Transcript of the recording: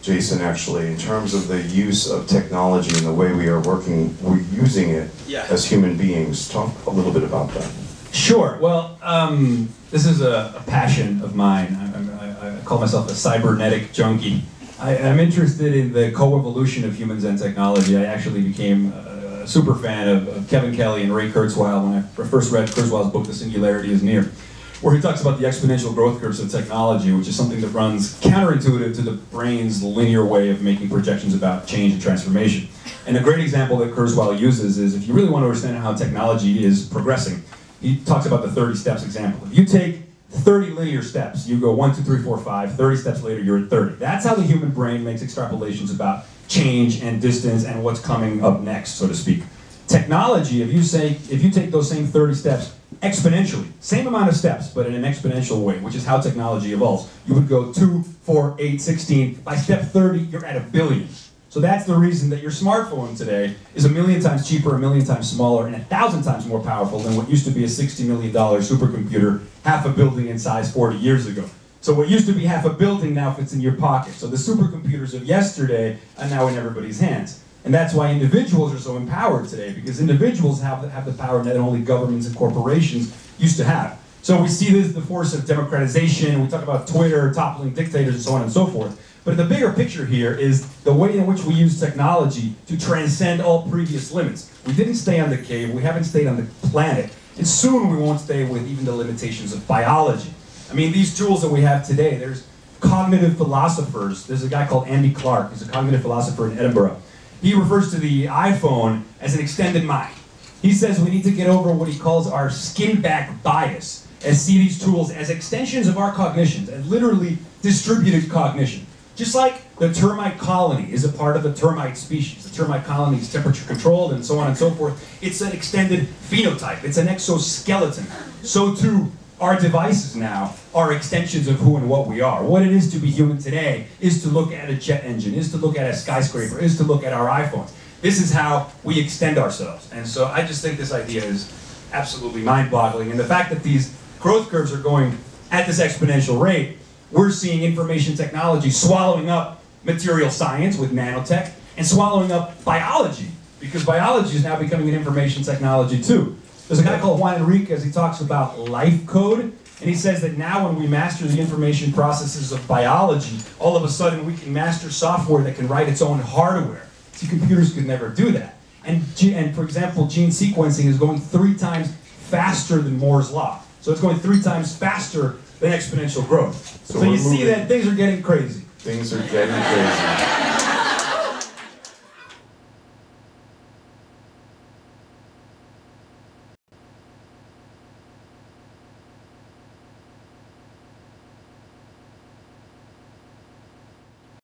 Jason, actually, in terms of the use of technology and the way we are working, we're using it as human beings. Talk a little bit about that. Sure. Well, this is a passion of mine. I call myself a cybernetic junkie. I'm interested in the co-evolution of humans and technology. I actually became a super fan of Kevin Kelly and Ray Kurzweil when I first read Kurzweil's book, The Singularity is Near, where he talks about the exponential growth curves of technology, which is something that runs counterintuitive to the brain's linear way of making projections about change and transformation. And a great example that Kurzweil uses is, if you really want to understand how technology is progressing, he talks about the 30 steps example. If you take 30 linear steps, you go 1, 2, 3, 4, 5, 30 steps later you're at 30. That's how the human brain makes extrapolations about change and distance and what's coming up next, so to speak. Technology, if you take those same 30 steps exponentially, same amount of steps, but in an exponential way, which is how technology evolves, you would go 2, 4, 8, 16. By step 30, you're at 1 billion. So that's the reason that your smartphone today is 1,000,000 times cheaper, 1,000,000 times smaller, and 1,000 times more powerful than what used to be a $60 million supercomputer, half a building in size 40 years ago. So what used to be half a building now fits in your pocket. So the supercomputers of yesterday are now in everybody's hands. And that's why individuals are so empowered today, because individuals have the power that only governments and corporations used to have. So we see this, the force of democratization, we talk about Twitter, toppling dictators, and so on and so forth. But the bigger picture here is the way in which we use technology to transcend all previous limits. We didn't stay on the cave, we haven't stayed on the planet, and soon we won't stay with even the limitations of biology. I mean, these tools that we have today, there's cognitive philosophers. There's a guy called Andy Clark, he's a cognitive philosopher in Edinburgh. He refers to the iPhone as an extended mind. He says we need to get over what he calls our skin-back bias and see these tools as extensions of our cognitions, and literally distributed cognition. Just like the termite colony is a part of the termite species. The termite colony is temperature controlled and so on and so forth. It's an extended phenotype. It's an exoskeleton. So too, our devices now are extensions of who and what we are. What it is to be human today is to look at a jet engine, is to look at a skyscraper, is to look at our iPhones. This is how we extend ourselves. And so I just think this idea is absolutely mind-boggling. And the fact that these growth curves are going at this exponential rate, we're seeing information technology swallowing up material science with nanotech and swallowing up biology, because biology is now becoming an information technology too. There's a guy called Juan Enriquez, he talks about life code, and he says that now when we master the information processes of biology, all of a sudden we can master software that can write its own hardware. See, computers could never do that. And for example, gene sequencing is going 3 times faster than Moore's Law. So it's going 3 times faster than exponential growth. So you see that things are getting crazy. Things are getting crazy.